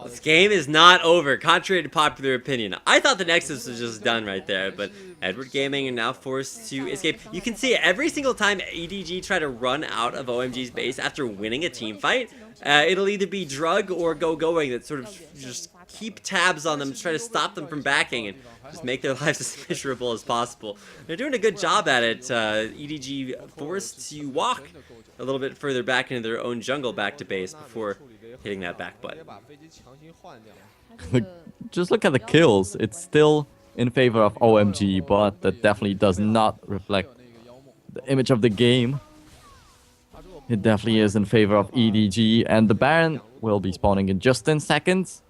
This game is not over, contrary to popular opinion. I thought the Nexus was just done right there, but Edward Gaming are now forced to escape. You can see every single time EDG try to run out of OMG's base after winning a team fight, it'll either be Drug or Going that sort of just keep tabs on them, try to stop them from backing and just make their lives as miserable as possible. They're doing a good job at it. EDG forced to walk a little bit further back into their own jungle back to base before hitting that back butt. Just look at the kills. It's still in favor of OMG, but that definitely does not reflect the image of the game. It definitely is in favor of EDG, and the Baron will be spawning in just 10 seconds.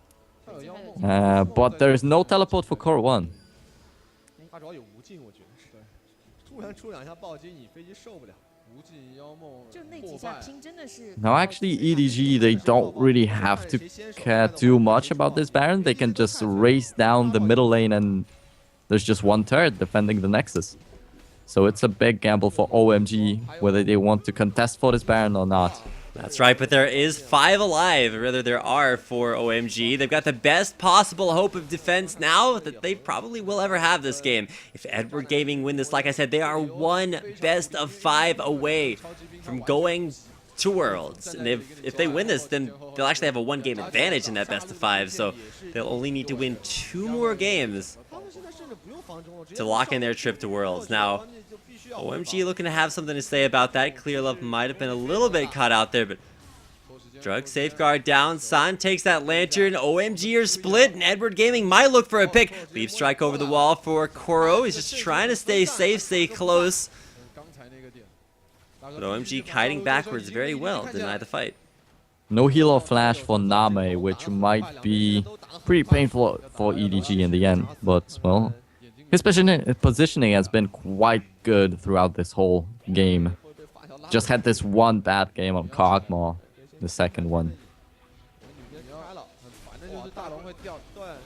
But there is no teleport for Core 1. Now actually EDG, they don't really have to care too much about this Baron. They can just race down the middle lane and there's just 1 turret defending the Nexus. So it's a big gamble for OMG whether they want to contest for this Baron or not. That's right, but there is 5 alive, or rather there are for OMG. They've got the best possible hope of defense now that they probably will ever have this game. If Edward Gaming win this, like I said, they are 1 best of 5 away from going to Worlds. And if they win this, then they'll actually have a 1-game advantage in that best of 5, so they'll only need to win 2 more games to lock in their trip to Worlds. Now, OMG looking to have something to say about that. Clear Love might have been a little bit caught out there, but Drug safeguard down. San takes that lantern. OMG are split, and Edward Gaming might look for a pick. Leap strike over the wall for Koro. He's just trying to stay safe, stay close. But OMG kiting backwards very well, deny the fight. No heal or flash for Name, which might be pretty painful for EDG in the end. But, well, his positioning has been quite good throughout this whole game. just had this one bad game on Kog'Maw, the second one.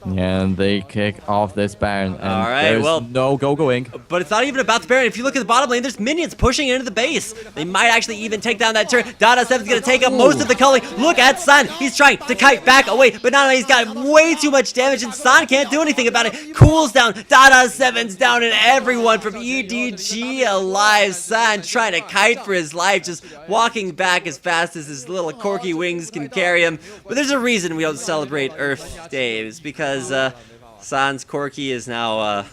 And they kick off this Baron, and All right, there's well, no going. But it's not even about the Baron. If you look at the bottom lane, there's minions pushing into the base. They might actually even take down that turret. Dada7's going to take up most of the culling. Look at Sun. He's trying to kite back away, but not only he's got way too much damage, and Sun can't do anything about it. Cools down. Dada7's down, and everyone from EDG alive. Sun trying to kite for his life, just walking back as fast as his little corky wings can carry him. But there's a reason we don't celebrate Earth Day. It's because San's Corky is now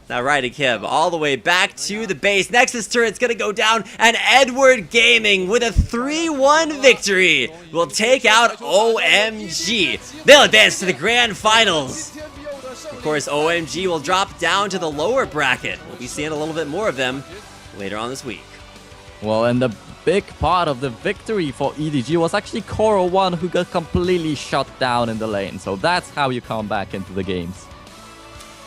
riding him all the way back to the base. Nexus turret's gonna go down, and Edward Gaming with a 3-1 victory will take out OMG. They'll advance to the grand finals. Of course, OMG will drop down to the lower bracket. We'll be seeing a little bit more of them later on this week. Well, and the big part of the victory for EDG was actually Koro1, who got completely shut down in the lane. So that's how you come back into the games.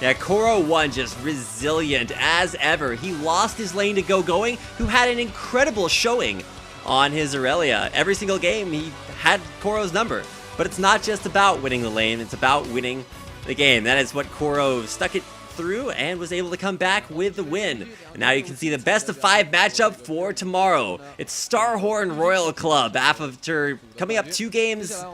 Yeah, Koro1 just resilient as ever. He lost his lane to Going, who had an incredible showing on his Aurelia. Every single game, he had Koro's number. But it's not just about winning the lane, it's about winning the game. That is what Koro stuck it through and was able to come back with the win. And now you can see the best of 5 matchup for tomorrow. It's Starhorn Royal Club after coming up 2 games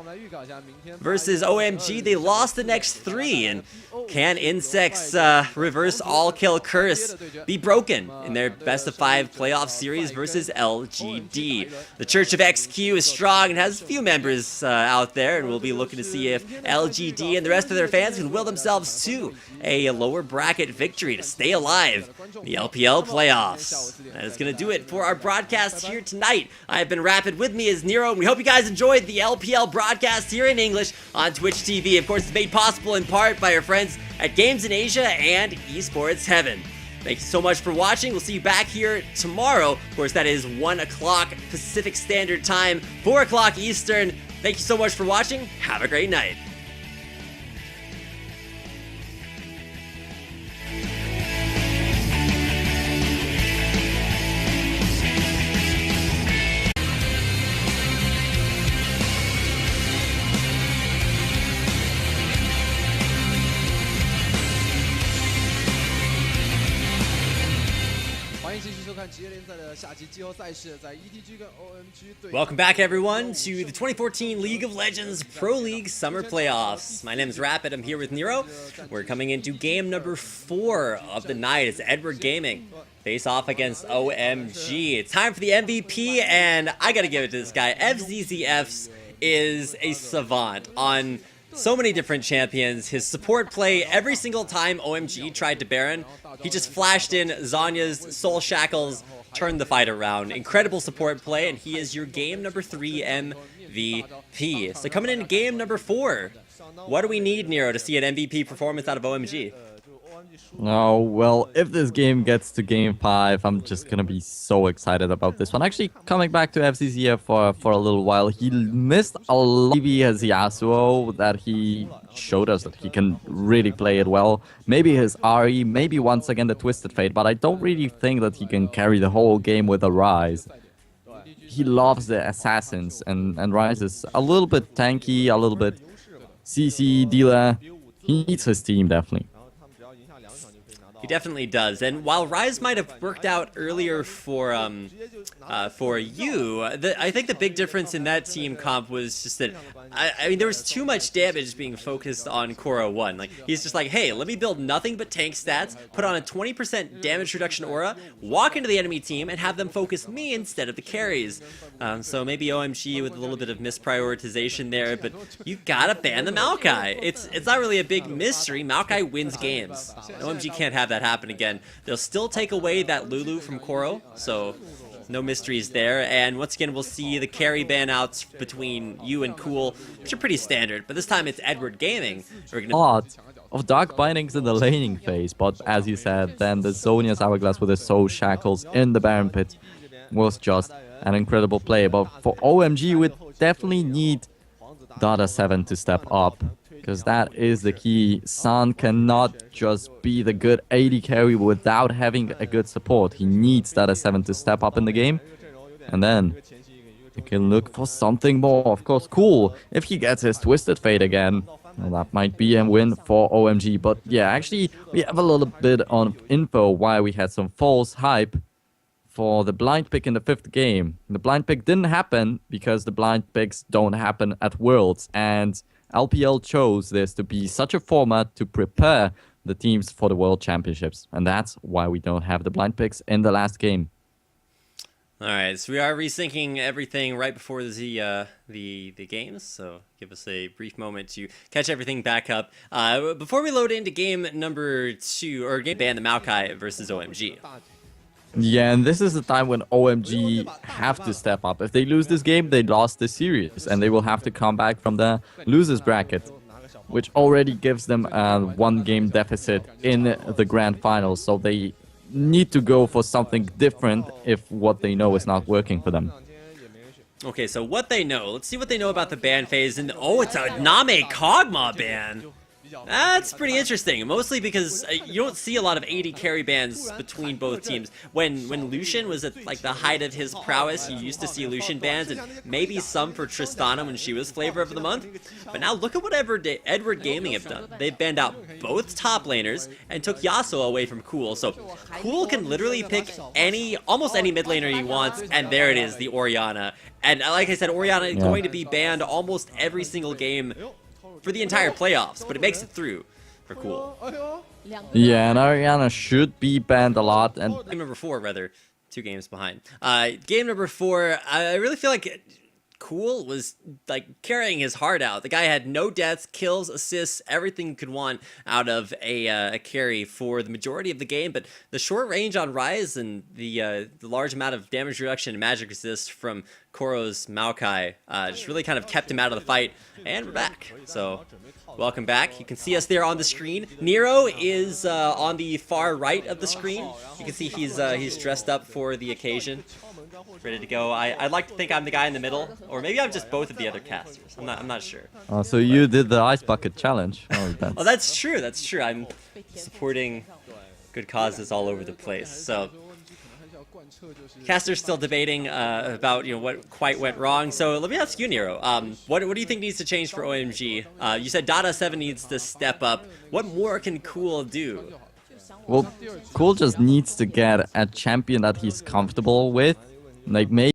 versus OMG. They lost the next 3, and can Insect's reverse all kill curse be broken in their best of 5 playoff series versus LGD? The Church of XQ is strong and has a few members out there, and we'll be looking to see if LGD and the rest of their fans can will themselves to a lower bracket victory to stay alive in the LPL playoffs. That is going to do it for our broadcast here tonight. I have been Rapid. With me is Nero, and we hope you guys enjoyed the LPL broadcast here in English on Twitch TV. Of course, it's made possible in part by our friends at Games in Asia and Esports Heaven. Thank you so much for watching. We'll see you back here tomorrow. Of course, that is 1 o'clock Pacific Standard Time, 4 o'clock Eastern. Thank you so much for watching. Have a great night. Welcome back, everyone, to the 2014 League of Legends Pro League Summer Playoffs. My name is Rapid. I'm here with Nero. We're coming into game number 4 of the night. It's Edward Gaming face off against OMG. It's time for the MVP, and I gotta give it to this guy. FZZFs is a savant on so many different champions. His support play, every single time OMG tried to Baron, he just flashed in Zanya's Soul Shackles, turned the fight around. Incredible support play, and he is your game number 3 MVP. So coming into game number 4, what do we need, Nero, to see an MVP performance out of OMG? Oh, well, if this game gets to game 5, I'm just gonna be so excited about this one. Actually, coming back to FCZF for a little while, he missed a lot. Maybe his Yasuo, that he showed us that he can really play it well. Maybe his RE, maybe once again the Twisted Fate, but I don't really think that he can carry the whole game with a Rise. He loves the Assassins, and Rise is a little bit tanky, a little bit CC dealer. He needs his team, definitely. He definitely does, and while Rise might have worked out earlier for you, I think the big difference in that team comp was just that, I mean, there was too much damage being focused on Koro1. Like, he's just like, hey, let me build nothing but tank stats, put on a 20% damage reduction aura, walk into the enemy team, and have them focus me instead of the carries. So maybe OMG with a little bit of misprioritization there, but you gotta ban the Maokai. It's not really a big mystery. Maokai wins games. OMG can't have that happen again. They'll still take away that Lulu from Koro, so no mysteries there. And once again, we'll see the carry ban outs between you and Cool, which are pretty standard, but this time it's Edward Gaming. We're gonna Lot of Dark Bindings in the laning phase, but as you said, then the Zonia's Hourglass with the Soul Shackles in the Baron Pit was just an incredible play. But for OMG, we definitely need Dada7 to step up, because that is the key. Sun cannot just be the good AD carry without having a good support. He needs Dada7 to step up in the game. And then you can look for something more. Of course, Cool, if he gets his Twisted Fate again, well, that might be a win for OMG. But yeah, actually, we have a little bit of info why we had some false hype for the blind pick in the 5th game. The blind pick didn't happen because the blind picks don't happen at Worlds. And LPL chose this to be such a format to prepare the teams for the World Championships. And that's why we don't have the blind picks in the last game. All right, so we are resyncing everything right before the games, so give us a brief moment to catch everything back up. Before we load into game number 2, or game ban the Maokai versus OMG. Yeah, and this is the time when OMG have to step up. If they lose this game, they lost the series, and they will have to come back from the losers bracket, which already gives them a 1-game deficit in the grand finals, so they need to go for something different if what they know is not working for them. Okay, so what they know. Let's see what they know about the ban phase. And oh, it's a Name Kog'Maw ban. That's pretty interesting, mostly because you don't see a lot of AD carry bans between both teams. When Lucian was at like the height of his prowess, you used to see Lucian bans, and maybe some for Tristana when she was flavor of the month. But now look at what Edward Gaming have done. They've banned out both top laners and took Yasuo away from Cool. So Cool can literally pick almost any mid laner he wants, and there it is, the Orianna. And like I said, Orianna is going to be banned almost every single game for the entire playoffs, but it makes it through for Cool. Yeah, and Ariana should be banned a lot. And game number 4, rather, 2 games behind. Game number 4, I really feel like Cool was like carrying his heart out. The guy had no deaths, kills, assists, everything you could want out of a carry for the majority of the game. But the short range on Rise and the large amount of damage reduction and magic resist from Koro's Maokai just really kind of kept him out of the fight. And we're back. So welcome back. You can see us there on the screen. Nero is on the far right of the screen. You can see he's dressed up for the occasion, ready to go. I'd like to think I'm the guy in the middle, or maybe I'm just both of the other casters. I'm not sure. so you did the ice bucket challenge. Oh, that's true. That's true. I'm supporting good causes all over the place. So casters still debating about what quite went wrong. So let me ask you, Nero. What do you think needs to change for OMG? You said Dada 7 needs to step up. What more can Cool do? Well, Cool just needs to get a champion that he's comfortable with. Like, maybe